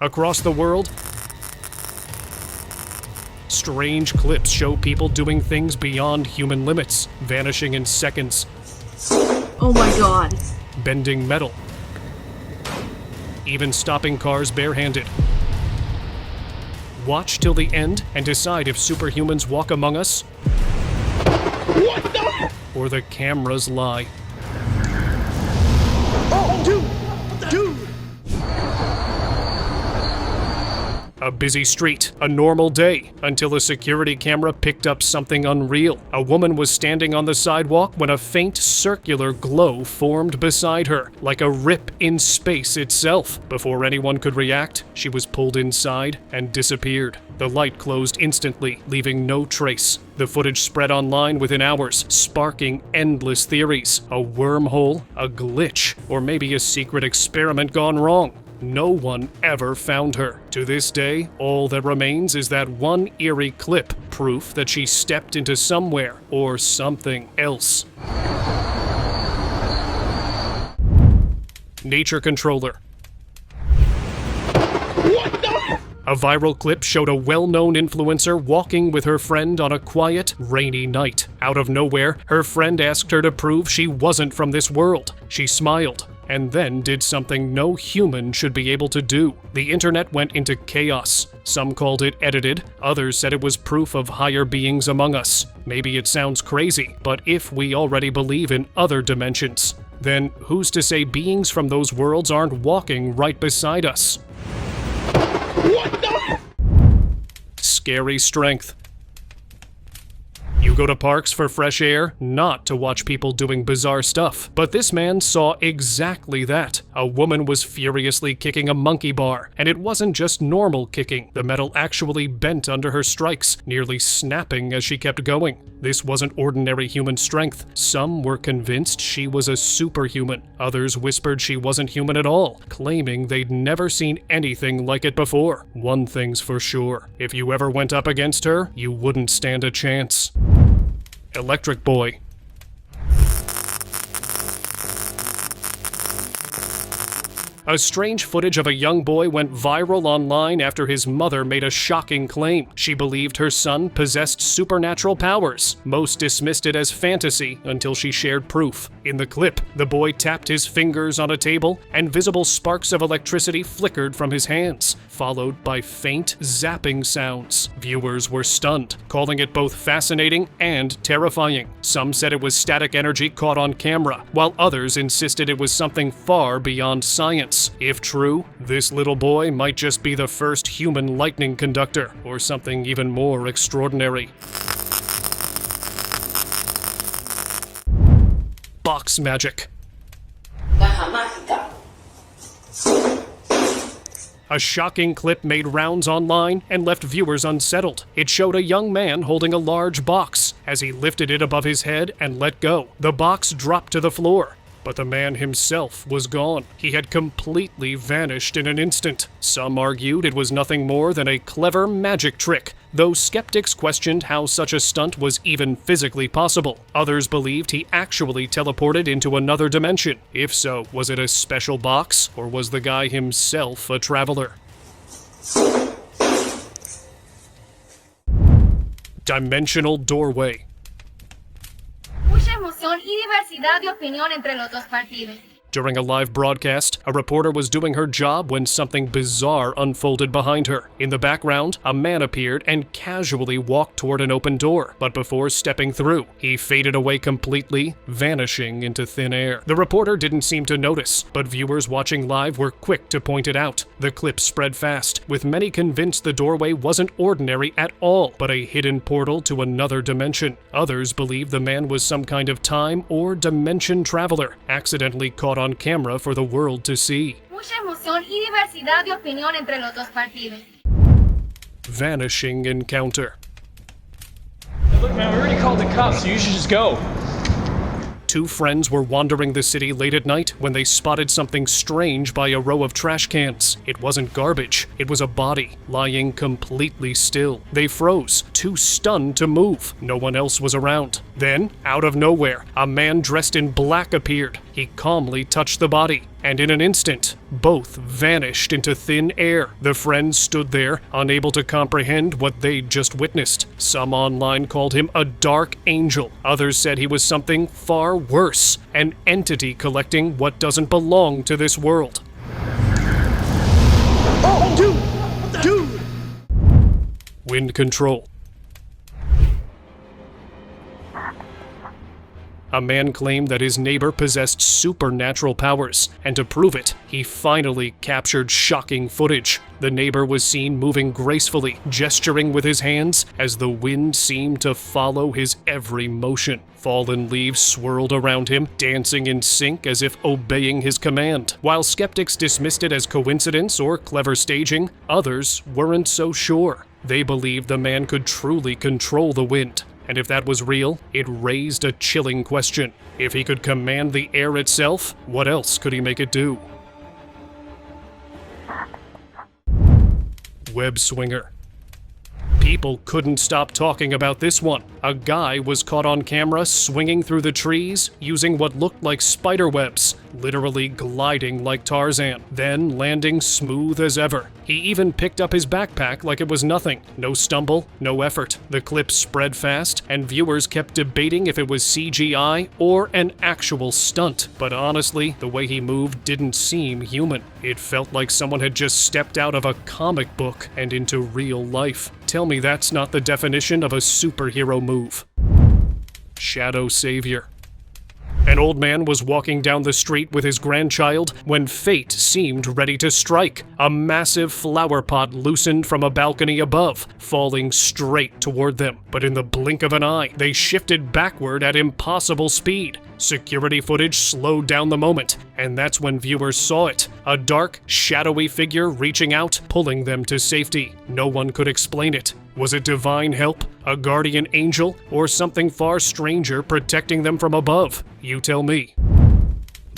Across the world, strange clips show people doing things beyond human limits, vanishing in seconds. Oh my god. Bending metal. Even stopping cars barehanded. Watch till the end and decide if superhumans walk among us, What the? or the cameras lie. Oh, dude! A busy street, a normal day, until a security camera picked up something unreal. A woman was standing on the sidewalk when a faint circular glow formed beside her, like a rip in space itself. Before anyone could react, she was pulled inside and disappeared. The light closed instantly, leaving no trace. The footage spread online within hours, sparking endless theories. A wormhole, a glitch, or maybe a secret experiment gone wrong. No one ever found her. To this day, all that remains is that one eerie clip, proof that she stepped into somewhere or something else. Nature controller. What the? A viral clip showed a well-known influencer walking with her friend on a quiet, rainy night. Out of nowhere, her friend asked her to prove she wasn't from this world. She smiled, and then did something no human should be able to do. The internet went into chaos. Some called it edited, others said it was proof of higher beings among us. Maybe it sounds crazy, but if we already believe in other dimensions, then who's to say beings from those worlds aren't walking right beside us? What the? Scary strength. You go to parks for fresh air, not to watch people doing bizarre stuff. But this man saw exactly that. A woman was furiously kicking a monkey bar, and it wasn't just normal kicking. The metal actually bent under her strikes, nearly snapping as she kept going. This wasn't ordinary human strength. Some were convinced she was a superhuman. Others whispered she wasn't human at all, claiming they'd never seen anything like it before. One thing's for sure, if you ever went up against her, you wouldn't stand a chance. Electric Boy. A strange footage of a young boy went viral online after his mother made a shocking claim. She believed her son possessed supernatural powers. Most dismissed it as fantasy until she shared proof. In the clip, the boy tapped his fingers on a table, and visible sparks of electricity flickered from his hands, followed by faint zapping sounds. Viewers were stunned, calling it both fascinating and terrifying. Some said it was static energy caught on camera, while others insisted it was something far beyond science. If true, this little boy might just be the first human lightning conductor, or something even more extraordinary. Box magic. A shocking clip made rounds online and left viewers unsettled. It showed a young man holding a large box. As he lifted it above his head and let go, the box dropped to the floor. But the man himself was gone. He had completely vanished in an instant. Some argued it was nothing more than a clever magic trick, though skeptics questioned how such a stunt was even physically possible. Others believed he actually teleported into another dimension. If so, was it a special box, or was the guy himself a traveler? Dimensional doorway. Mucha emoción y diversidad de opinión entre los dos partidos. During a live broadcast, a reporter was doing her job when something bizarre unfolded behind her. In the background, a man appeared and casually walked toward an open door, but before stepping through, he faded away completely, vanishing into thin air. The reporter didn't seem to notice, but viewers watching live were quick to point it out. The clip spread fast, with many convinced the doorway wasn't ordinary at all, but a hidden portal to another dimension. Others believed the man was some kind of time or dimension traveler, accidentally caught on camera for the world to see. Mucha emoción y diversidad de opinión entre los dos partidos. Vanishing encounter. Hey, look, man, we already called the cops, so you should just go. Two friends were wandering the city late at night when they spotted something strange by a row of trash cans. It wasn't garbage, it was a body, lying completely still. They froze, too stunned to move. No one else was around. Then, out of nowhere, a man dressed in black appeared. He He calmly touched the body, and in an instant, both vanished into thin air. The friends stood there, unable to comprehend what they'd just witnessed. Some online called him a dark angel. Others said he was something far worse, an entity collecting what doesn't belong to this world. Oh, dude! Wind control. A man claimed that his neighbor possessed supernatural powers, and to prove it, he finally captured shocking footage. The neighbor was seen moving gracefully, gesturing with his hands as the wind seemed to follow his every motion. Fallen leaves swirled around him, dancing in sync as if obeying his command. While skeptics dismissed it as coincidence or clever staging, others weren't so sure. They believed the man could truly control the wind. And if that was real, it raised a chilling question. If he could command the air itself, what else could he make it do? Web swinger. People couldn't stop talking about this one. A guy was caught on camera swinging through the trees using what looked like spider webs, literally gliding like Tarzan, then landing smooth as ever. He even picked up his backpack like it was nothing. No stumble, no effort. The clip spread fast, and viewers kept debating if it was CGI or an actual stunt. But honestly, the way he moved didn't seem human. It felt like someone had just stepped out of a comic book and into real life. Tell me that's not the definition of a superhero move. Shadow Savior. An old man was walking down the street with his grandchild when fate seemed ready to strike. A massive flower pot loosened from a balcony above, falling straight toward them. But in the blink of an eye, they shifted backward at impossible speed. Security footage slowed down the moment, and that's when viewers saw it. A dark, shadowy figure reaching out, pulling them to safety. No one could explain it. Was it divine help, a guardian angel, or something far stranger protecting them from above? You tell me.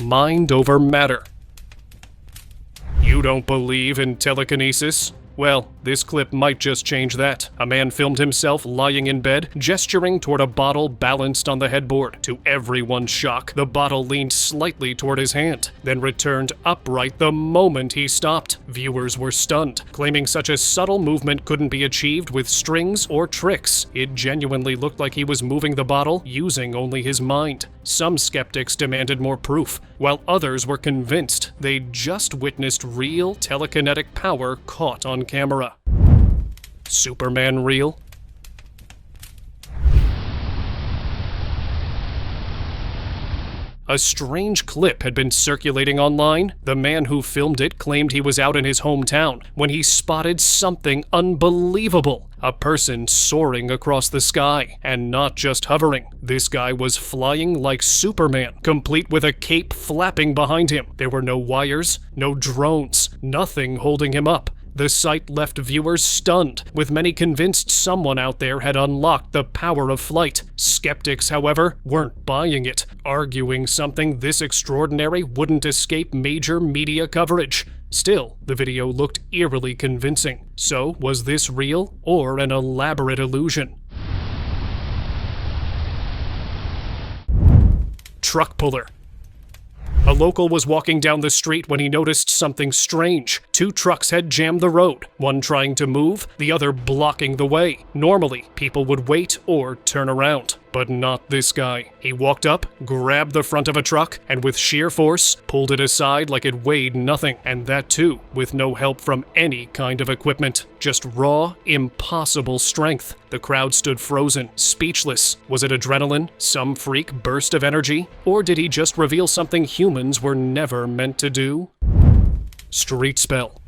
Mind over matter. You don't believe in telekinesis? Well, this clip might just change that. A man filmed himself lying in bed, gesturing toward a bottle balanced on the headboard. To everyone's shock, the bottle leaned slightly toward his hand, then returned upright the moment he stopped. Viewers were stunned, claiming such a subtle movement couldn't be achieved with strings or tricks. It genuinely looked like he was moving the bottle using only his mind. Some skeptics demanded more proof, while others were convinced they'd just witnessed real telekinetic power caught on camera. Superman real? A strange clip had been circulating online. The man who filmed it claimed he was out in his hometown when he spotted something unbelievable. A person soaring across the sky, and not just hovering. This guy was flying like Superman, complete with a cape flapping behind him. There were no wires, no drones, nothing holding him up. The sight left viewers stunned, with many convinced someone out there had unlocked the power of flight. Skeptics, however, weren't buying it, arguing something this extraordinary wouldn't escape major media coverage. Still, the video looked eerily convincing. So, was this real or an elaborate illusion? Truck puller. A local was walking down the street when he noticed something strange. Two trucks had jammed the road, one trying to move, the other blocking the way. Normally, people would wait or turn around. But not this guy. He walked up, grabbed the front of a truck, and with sheer force, pulled it aside like it weighed nothing. And that too, with no help from any kind of equipment. Just raw, impossible strength. The crowd stood frozen, speechless. Was it adrenaline, some freak burst of energy? Or did he just reveal something humans were never meant to do? Street spell.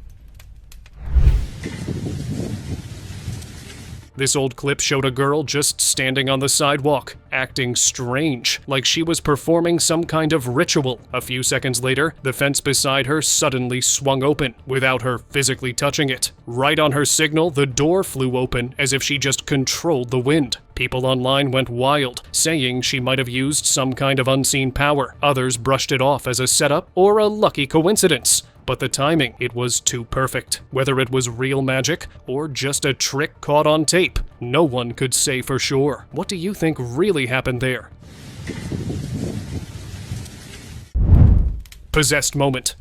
This old clip showed a girl just standing on the sidewalk, acting strange, like she was performing some kind of ritual. A few seconds later, the fence beside her suddenly swung open, without her physically touching it. Right on her signal, the door flew open, as if she just controlled the wind. People online went wild, saying she might have used some kind of unseen power. Others brushed it off as a setup or a lucky coincidence. But the timing, it was too perfect. Whether it was real magic or just a trick caught on tape, no one could say for sure. What do you think really happened there? Possessed moment.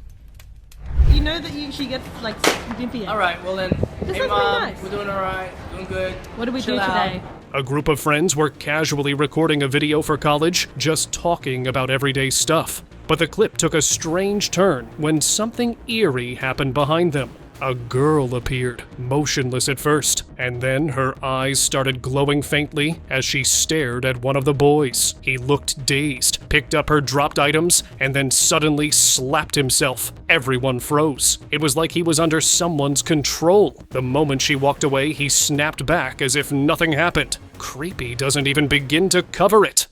You know that she gets like significant. Alright, well then. This Hey sounds mom, really nice. we're doing alright, doing good. What do we Chill do out. today? A group of friends were casually recording a video for college, just talking about everyday stuff. But the clip took a strange turn when something eerie happened behind them. A girl appeared, motionless at first, and then her eyes started glowing faintly as she stared at one of the boys. He looked dazed, picked up her dropped items, and then suddenly slapped himself. Everyone froze. It was like he was under someone's control. The moment she walked away, he snapped back as if nothing happened. Creepy doesn't even begin to cover it.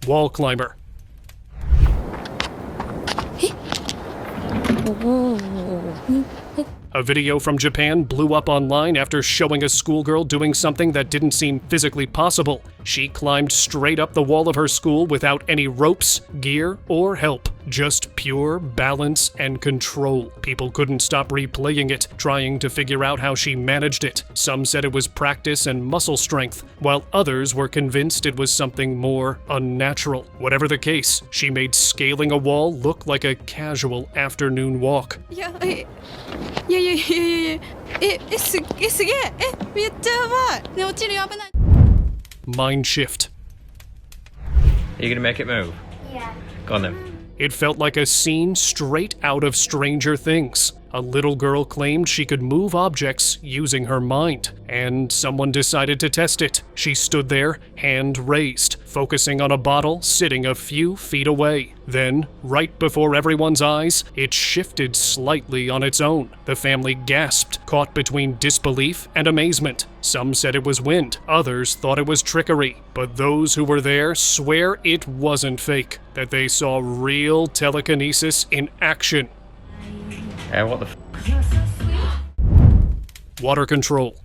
Wall climber. A video from Japan blew up online after showing a schoolgirl doing something that didn't seem physically possible. She climbed straight up the wall of her school without any ropes, gear, or help. Just pure balance and control. People couldn't stop replaying it, trying to figure out how she managed it. Some said it was practice and muscle strength, while others were convinced it was something more unnatural. Whatever the case, she made scaling a wall look like a casual afternoon walk. いやすげえめっちゃやばいね落ちるよ危ない Mind shift. Are you gonna make it move? Yeah. Go on then. It felt like a scene straight out of Stranger Things. A little girl claimed she could move objects using her mind, and someone decided to test it. She stood there, hand raised, focusing on a bottle sitting a few feet away. Then, right before everyone's eyes, it shifted slightly on its own. The family gasped, caught between disbelief and amazement. Some said it was wind, others thought it was trickery, but those who were there swear it wasn't fake, that they saw real telekinesis in action. What the Water control.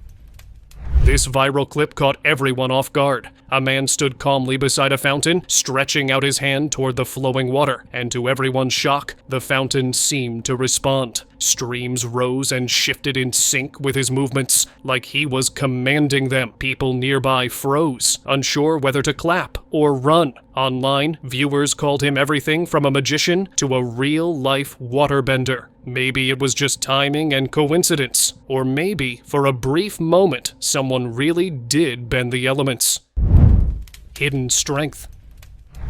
This viral clip caught everyone off guard. A man stood calmly beside a fountain, stretching out his hand toward the flowing water, and to everyone's shock, the fountain seemed to respond. Streams rose and shifted in sync with his movements, like he was commanding them. People nearby froze, unsure whether to clap or run. Online, viewers called him everything from a magician to a real-life waterbender. Maybe it was just timing and coincidence, or maybe, for a brief moment, someone really did bend the elements. Hidden strength.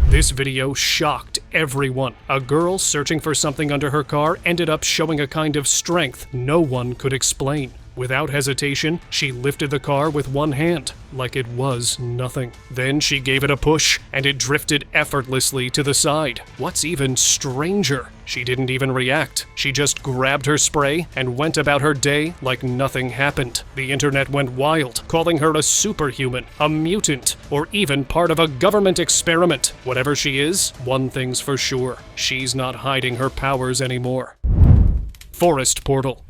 This video shocked everyone. A girl searching for something under her car ended up showing a kind of strength no one could explain. Without hesitation, she lifted the car with one hand, like it was nothing. Then she gave it a push, and it drifted effortlessly to the side. What's even stranger, she didn't even react. She just grabbed her spray and went about her day like nothing happened. The internet went wild, calling her a superhuman, a mutant, or even part of a government experiment. Whatever she is, one thing's for sure, she's not hiding her powers anymore. Forest portal.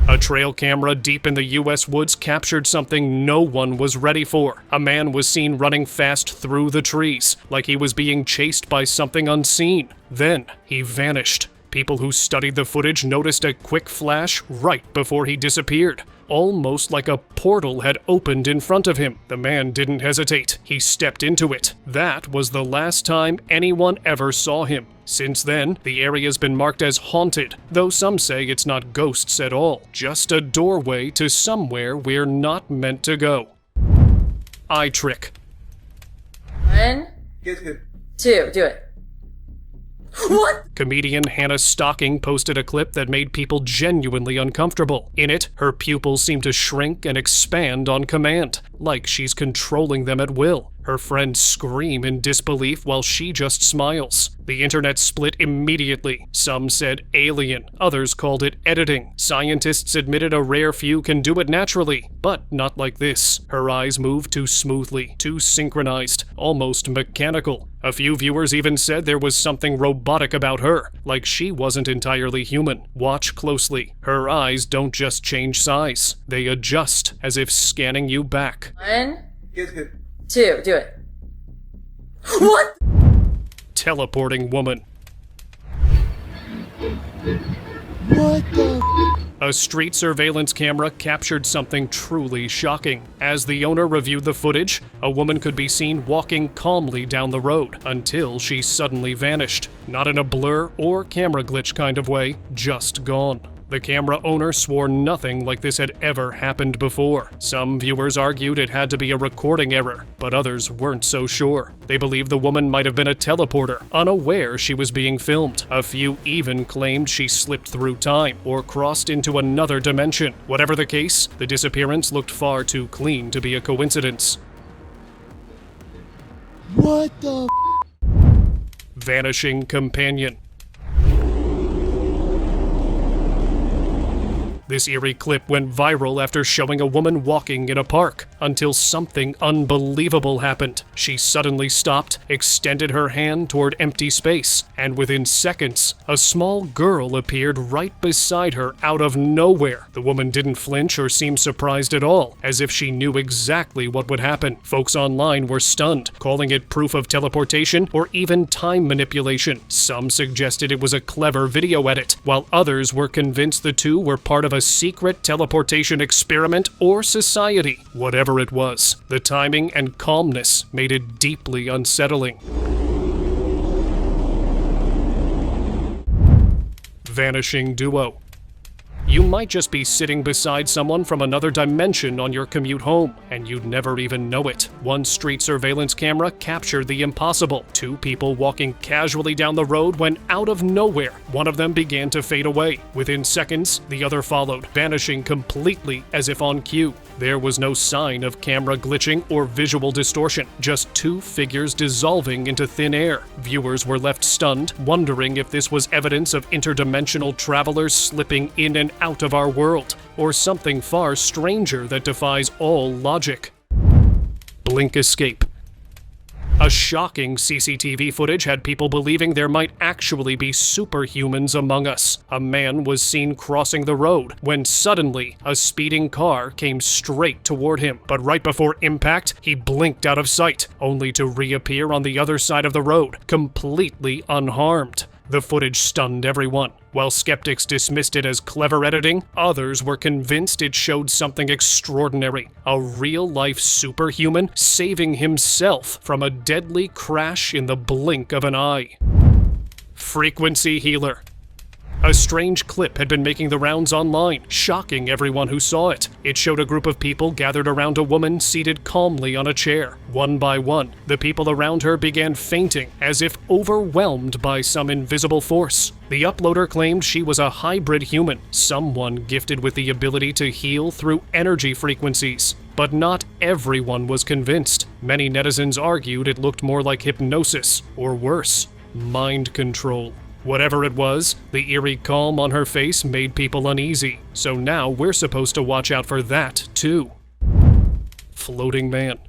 A trail camera deep in the US woods captured something no one was ready for. A man was seen running fast through the trees, like he was being chased by something unseen. Then, he vanished. People who studied the footage noticed a quick flash right before he disappeared. Almost like a portal had opened in front of him. The man didn't hesitate. He stepped into it. That was the last time anyone ever saw him. Since then, the area's been marked as haunted, though some say it's not ghosts at all, just a doorway to somewhere we're not meant to go. Eye trick. 1, 2, do it. What? Comedian Hannah Stocking posted a clip that made people genuinely uncomfortable. In it, her pupils seem to shrink and expand on command, like she's controlling them at will. Her friends scream in disbelief while she just smiles. The internet split immediately. Some said alien, others called it editing. Scientists admitted a rare few can do it naturally, but not like this. Her eyes move too smoothly, too synchronized, almost mechanical. A few viewers even said there was something robotic about her, like she wasn't entirely human. Watch closely. Her eyes don't just change size. They adjust, as if scanning you back. 1, 2, do it. What? Teleporting woman. What the? A street surveillance camera captured something truly shocking. As the owner reviewed the footage, a woman could be seen walking calmly down the road until she suddenly vanished. Not in a blur or camera glitch kind of way, just gone. The camera owner swore nothing like this had ever happened before. Some viewers argued it had to be a recording error, but others weren't so sure. They believed the woman might have been a teleporter, unaware she was being filmed. A few even claimed she slipped through time or crossed into another dimension. Whatever the case, the disappearance looked far too clean to be a coincidence. What the Vanishing companion. This eerie clip went viral after showing a woman walking in a park until something unbelievable happened. She suddenly stopped, extended her hand toward empty space, and within seconds, a small girl appeared right beside her out of nowhere. The woman didn't flinch or seem surprised at all, as if she knew exactly what would happen. Folks online were stunned, calling it proof of teleportation or even time manipulation. Some suggested it was a clever video edit, while others were convinced the two were part of a secret teleportation experiment or society. Whatever it was, the timing and calmness made it deeply unsettling. Vanishing duo. You might just be sitting beside someone from another dimension on your commute home, and you'd never even know it. One street surveillance camera captured the impossible. Two people walking casually down the road when out of nowhere, one of them began to fade away. Within seconds, the other followed, vanishing completely as if on cue. There was no sign of camera glitching or visual distortion, just two figures dissolving into thin air. Viewers were left stunned, wondering if this was evidence of interdimensional travelers slipping in and out of our world, or something far stranger that defies all logic. Blink escape. A shocking CCTV footage had people believing there might actually be superhumans among us. A man was seen crossing the road when suddenly a speeding car came straight toward him. But right before impact, he blinked out of sight, only to reappear on the other side of the road, completely unharmed. The footage stunned everyone. While skeptics dismissed it as clever editing, others were convinced it showed something extraordinary. A real-life superhuman saving himself from a deadly crash in the blink of an eye. Frequency healer. A strange clip had been making the rounds online, shocking everyone who saw it. It showed a group of people gathered around a woman seated calmly on a chair. One by one, the people around her began fainting, as if overwhelmed by some invisible force. The uploader claimed she was a hybrid human, someone gifted with the ability to heal through energy frequencies. But not everyone was convinced. Many netizens argued it looked more like hypnosis, or worse, mind control. Whatever it was, the eerie calm on her face made people uneasy, so now we're supposed to watch out for that, too. Floating man.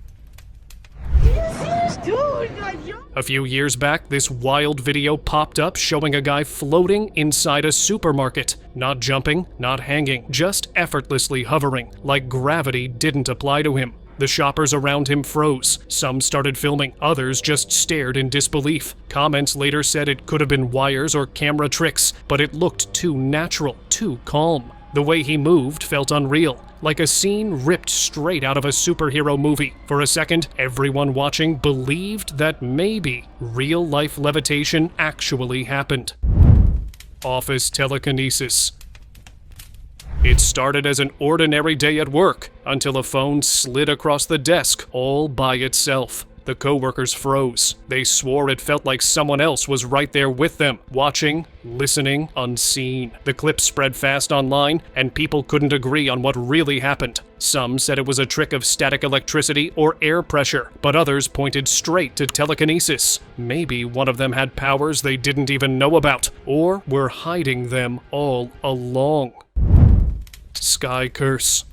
A few years back, this wild video popped up showing a guy floating inside a supermarket. Not jumping, not hanging, just effortlessly hovering, like gravity didn't apply to him. The shoppers around him froze. Some started filming, others just stared in disbelief. Comments later said it could have been wires or camera tricks, but it looked too natural, too calm. The way he moved felt unreal, like a scene ripped straight out of a superhero movie. For a second, everyone watching believed that maybe real-life levitation actually happened. Office telekinesis. It started as an ordinary day at work, until a phone slid across the desk all by itself. The coworkers froze. They swore it felt like someone else was right there with them, watching, listening, unseen. The clip spread fast online, and people couldn't agree on what really happened. Some said it was a trick of static electricity or air pressure, but others pointed straight to telekinesis. Maybe one of them had powers they didn't even know about, or were hiding them all along. Sky curse.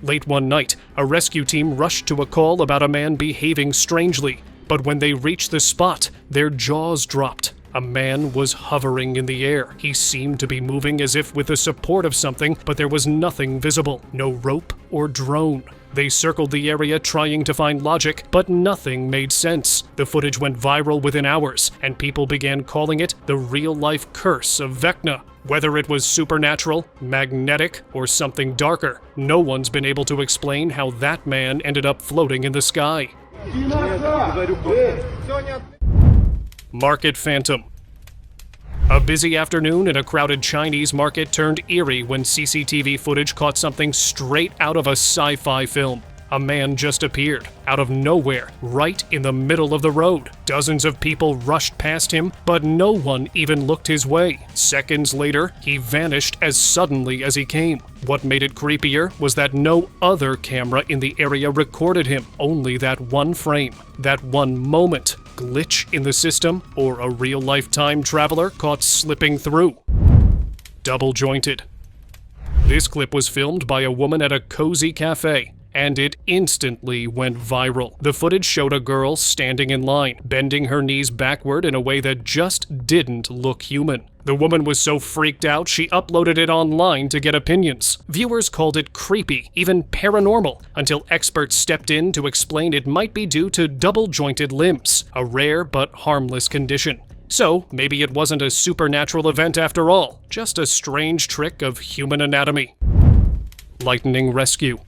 Late one night, a rescue team rushed to a call about a man behaving strangely, but when they reached the spot, their jaws dropped. A man was hovering in the air. He seemed to be moving as if with the support of something, but there was nothing visible. No rope or drone. They circled the area trying to find logic, but nothing made sense. The footage went viral within hours, and people began calling it the real-life curse of Vecna. Whether it was supernatural, magnetic, or something darker, no one's been able to explain how that man ended up floating in the sky. Market Phantom. A busy afternoon in a crowded Chinese market turned eerie when CCTV footage caught something straight out of a sci-fi film. A man just appeared, out of nowhere, right in the middle of the road. Dozens of people rushed past him, but no one even looked his way. Seconds later, he vanished as suddenly as he came. What made it creepier was that no other camera in the area recorded him, only that one frame, that one moment. Glitch in the system, or a real-life time traveler caught slipping through. Double jointed. This clip was filmed by a woman at a cozy cafe, and it instantly went viral. The footage showed a girl standing in line, bending her knees backward in a way that just didn't look human. The woman was so freaked out, she uploaded it online to get opinions. Viewers called it creepy, even paranormal, until experts stepped in to explain it might be due to double-jointed limbs, a rare but harmless condition. So, maybe it wasn't a supernatural event after all, just a strange trick of human anatomy. Lightning rescue.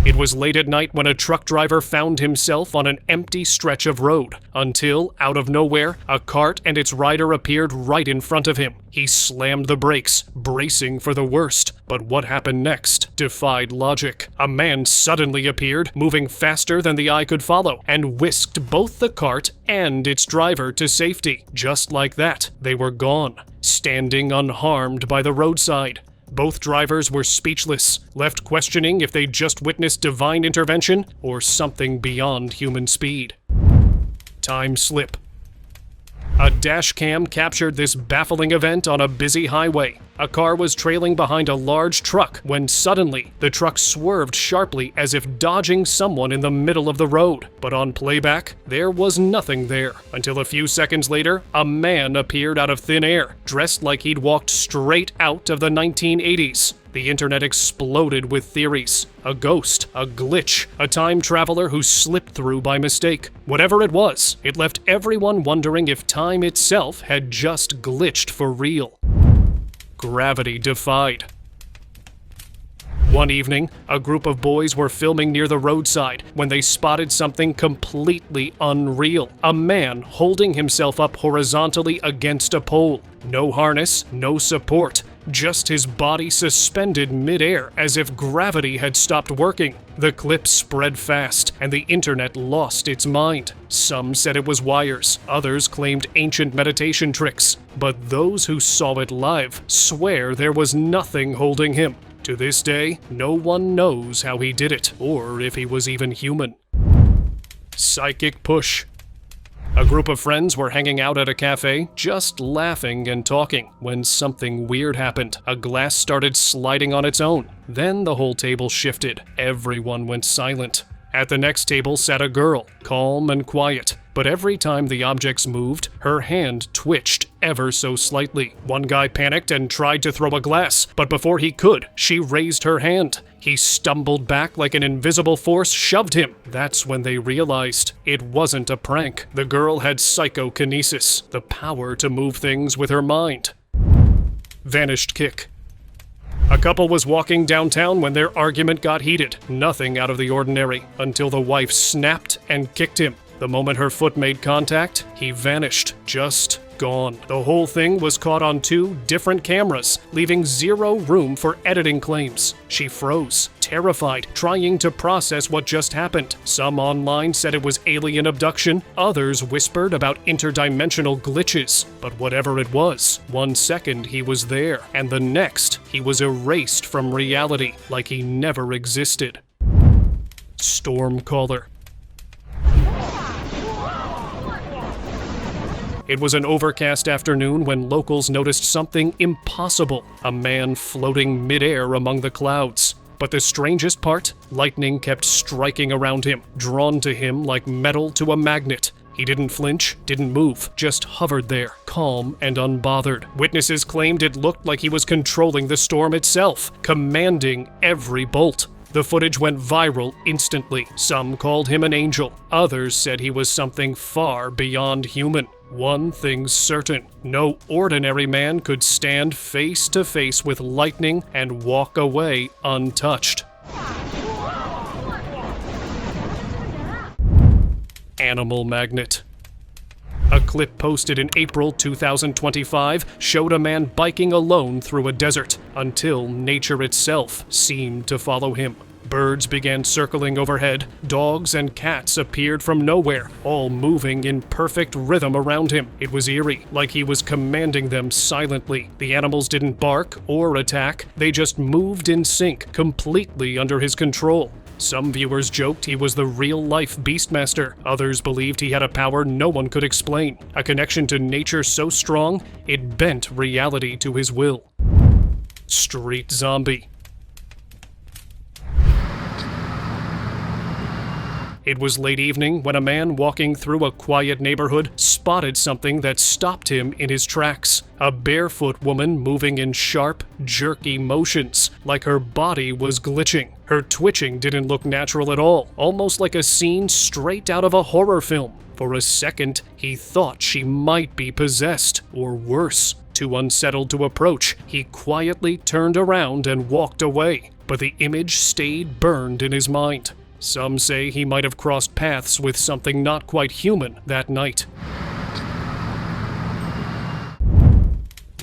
It was late at night when a truck driver found himself on an empty stretch of road, until, out of nowhere, a cart and its rider appeared right in front of him. He slammed the brakes, bracing for the worst. But what happened next defied logic. A man suddenly appeared, moving faster than the eye could follow, and whisked both the cart and its driver to safety. Just like that, they were gone, standing unharmed by the roadside. Both drivers were speechless, left questioning if they'd just witnessed divine intervention or something beyond human speed. Time slip. A dash cam captured this baffling event on a busy highway. A car was trailing behind a large truck when suddenly the truck swerved sharply as if dodging someone in the middle of the road. But on playback, there was nothing there, until a few seconds later, a man appeared out of thin air, dressed like he'd walked straight out of the 1980s. The internet exploded with theories. A ghost, a glitch, a time traveler who slipped through by mistake. Whatever it was, it left everyone wondering if time itself had just glitched for real. Gravity defied. One evening, a group of boys were filming near the roadside when they spotted something completely unreal. A man holding himself up horizontally against a pole. No harness, no support. Just his body suspended midair as if gravity had stopped working. The clip spread fast, and the internet lost its mind. Some said it was wires, others claimed ancient meditation tricks, but those who saw it live swear there was nothing holding him. To this day, no one knows how he did it, or if he was even human. Psychic push. A group of friends were hanging out at a cafe, just laughing and talking, when something weird happened. A glass started sliding on its own. Then the whole table shifted. Everyone went silent. At the next table sat a girl, calm and quiet. But every time the objects moved, her hand twitched ever so slightly. One guy panicked and tried to throw a glass, but before he could, she raised her hand. He stumbled back like an invisible force shoved him. That's when they realized it wasn't a prank. The girl had psychokinesis, the power to move things with her mind. Vanished kick. A couple was walking downtown when their argument got heated. Nothing out of the ordinary, until the wife snapped and kicked him. The moment her foot made contact, he vanished, just gone. The whole thing was caught on 2 different cameras, leaving zero room for editing claims. She froze, terrified, trying to process what just happened. Some online said it was alien abduction, others whispered about interdimensional glitches. But whatever it was, 1 second he was there, and the next he was erased from reality, like he never existed. Stormcaller. It was an overcast afternoon when locals noticed something impossible, a man floating midair among the clouds. But the strangest part, lightning kept striking around him, drawn to him like metal to a magnet. He didn't flinch, didn't move, just hovered there, calm and unbothered. Witnesses claimed it looked like he was controlling the storm itself, commanding every bolt. The footage went viral instantly. Some called him an angel. Others said he was something far beyond human. One thing's certain, no ordinary man could stand face to face with lightning and walk away untouched. Animal magnet. A clip posted in April 2025 showed a man biking alone through a desert until nature itself seemed to follow him. Birds began circling overhead, dogs and cats appeared from nowhere, all moving in perfect rhythm around him. It was eerie, like he was commanding them silently. The animals didn't bark or attack, they just moved in sync, completely under his control. Some viewers joked he was the real-life Beastmaster. Others believed he had a power no one could explain, a connection to nature so strong it bent reality to his will. Street zombie. It was late evening when a man walking through a quiet neighborhood spotted something that stopped him in his tracks. A barefoot woman moving in sharp, jerky motions, like her body was glitching. Her twitching didn't look natural at all, almost like a scene straight out of a horror film. For a second, he thought she might be possessed, or worse. Too unsettled to approach, he quietly turned around and walked away, but the image stayed burned in his mind. Some say he might have crossed paths with something not quite human that night.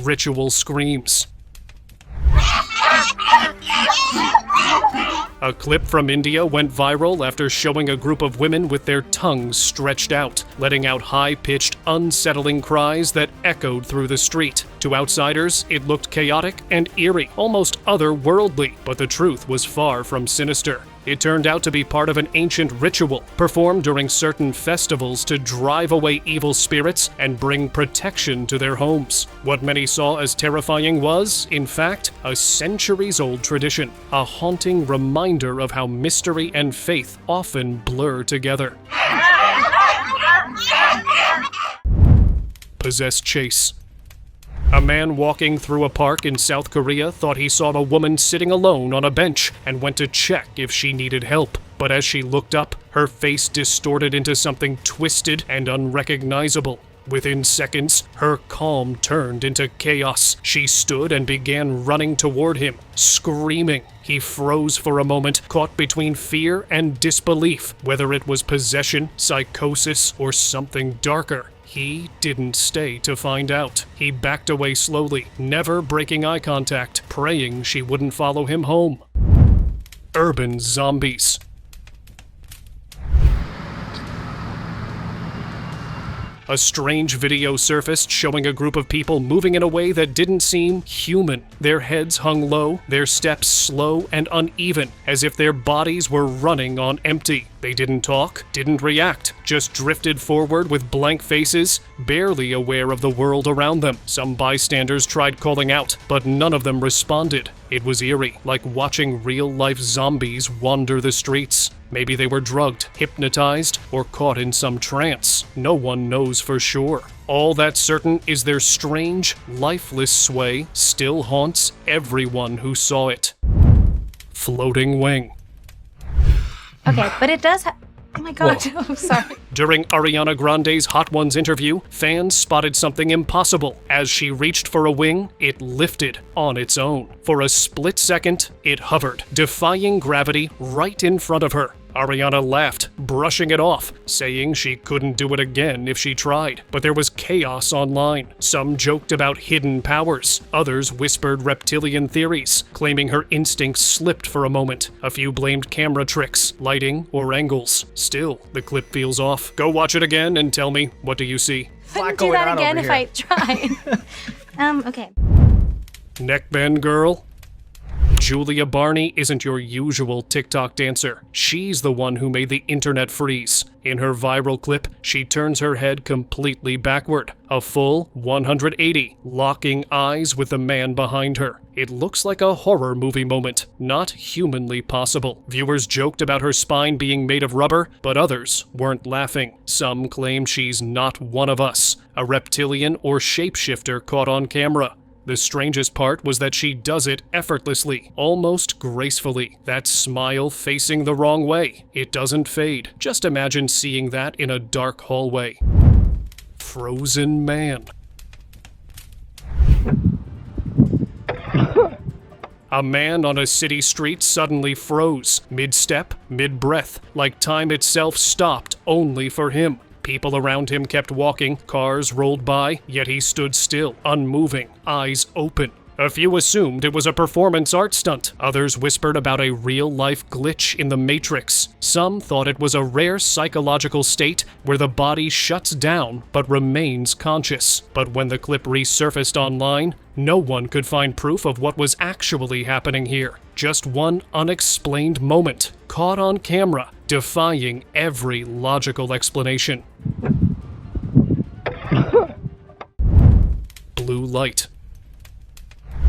Ritual screams. A clip from India went viral after showing a group of women with their tongues stretched out, letting out high-pitched, unsettling cries that echoed through the street. To outsiders, it looked chaotic and eerie, almost otherworldly, but the truth was far from sinister. It turned out to be part of an ancient ritual, performed during certain festivals to drive away evil spirits and bring protection to their homes. What many saw as terrifying was, in fact, a centuries-old tradition, a haunting reminder of how mystery and faith often blur together. Possessed chase. A man walking through a park in South Korea thought he saw a woman sitting alone on a bench and went to check if she needed help. But as she looked up, her face distorted into something twisted and unrecognizable. Within seconds, her calm turned into chaos. She stood and began running toward him, screaming. He froze for a moment, caught between fear and disbelief, whether it was possession, psychosis, or something darker. He didn't stay to find out. He backed away slowly, never breaking eye contact, praying she wouldn't follow him home. Urban zombies. A strange video surfaced showing a group of people moving in a way that didn't seem human. Their heads hung low, their steps slow and uneven, as if their bodies were running on empty. They didn't talk, didn't react, just drifted forward with blank faces, barely aware of the world around them. Some bystanders tried calling out, but none of them responded. It was eerie, like watching real-life zombies wander the streets. Maybe they were drugged, hypnotized, or caught in some trance. No one knows for sure. All that's certain is their strange, lifeless sway still haunts everyone who saw it. Floating wing. Okay, but it does oh my god, I'm sorry. During Ariana Grande's Hot Ones interview, fans spotted something impossible. As she reached for a wing, it lifted on its own. For a split second, it hovered, defying gravity right in front of her. Ariana laughed, brushing it off, saying she couldn't do it again if she tried. But there was chaos online. Some joked about hidden powers. Others whispered reptilian theories, claiming her instincts slipped for a moment. A few blamed camera tricks, lighting, or angles. Still, the clip feels off. Go watch it again and tell me, what do you see? Couldn't do that again if I tried. Okay. Neckbend girl? Julia Barney isn't your usual TikTok dancer. She's the one who made the internet freeze. In her viral clip, she turns her head completely backward, a full 180, locking eyes with the man behind her. It looks like a horror movie moment, not humanly possible. Viewers joked about her spine being made of rubber, but others weren't laughing. Some claim she's not one of us, a reptilian or shapeshifter caught on camera. The strangest part was that she does it effortlessly, almost gracefully. That smile facing the wrong way. It doesn't fade. Just imagine seeing that in a dark hallway. Frozen man. A man on a city street suddenly froze, mid-step, mid-breath, like time itself stopped only for him. People around him kept walking, cars rolled by, yet he stood still, unmoving, eyes open. A few assumed it was a performance art stunt. Others whispered about a real-life glitch in the Matrix. Some thought it was a rare psychological state where the body shuts down but remains conscious. But when the clip resurfaced online, no one could find proof of what was actually happening here. Just one unexplained moment, caught on camera, defying every logical explanation. Blue light.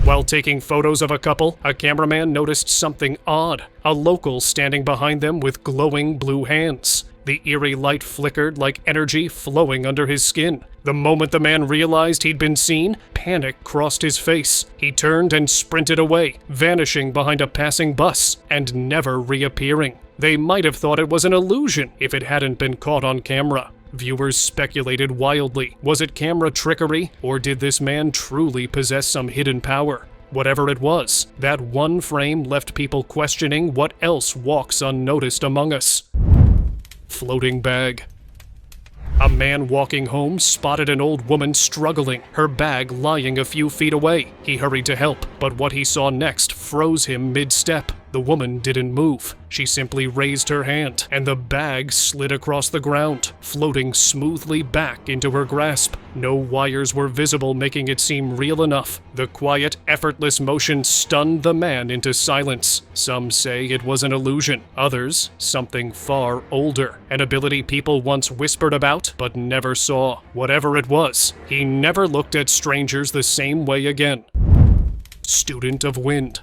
While taking photos of a couple, a cameraman noticed something odd. A local standing behind them with glowing blue hands. The eerie light flickered like energy flowing under his skin. The moment the man realized he'd been seen, panic crossed his face. He turned and sprinted away, vanishing behind a passing bus and never reappearing. They might have thought it was an illusion if it hadn't been caught on camera. Viewers speculated wildly. Was it camera trickery, or did this man truly possess some hidden power? Whatever it was, that one frame left people questioning what else walks unnoticed among us. Floating bag. A man walking home spotted an old woman struggling, her bag lying a few feet away. He hurried to help, but what he saw next froze him mid-step. The woman didn't move. She simply raised her hand, and the bag slid across the ground, floating smoothly back into her grasp. No wires were visible, making it seem real enough. The quiet, effortless motion stunned the man into silence. Some say it was an illusion. Others, something far older. An ability people once whispered about, but never saw. Whatever it was, he never looked at strangers the same way again. Student of Wind.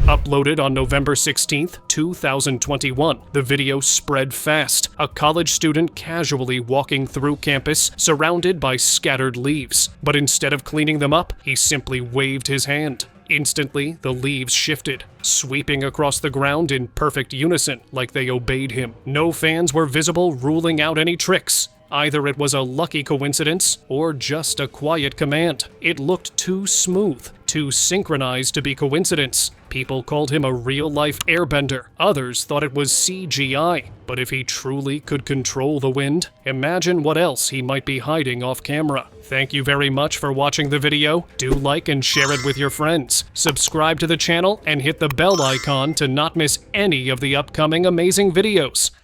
Uploaded on November 16th, 2021, the video spread fast. A college student casually walking through campus, surrounded by scattered leaves. But instead of cleaning them up, he simply waved his hand. Instantly, the leaves shifted, sweeping across the ground in perfect unison, like they obeyed him. No fans were visible, ruling out any tricks. Either it was a lucky coincidence, or just a quiet command. It looked too smooth, too synchronized to be coincidence. People called him a real-life airbender. Others thought it was CGI. But if he truly could control the wind, imagine what else he might be hiding off camera. Thank you very much for watching the video. Do like and share it with your friends. Subscribe to the channel and hit the bell icon to not miss any of the upcoming amazing videos.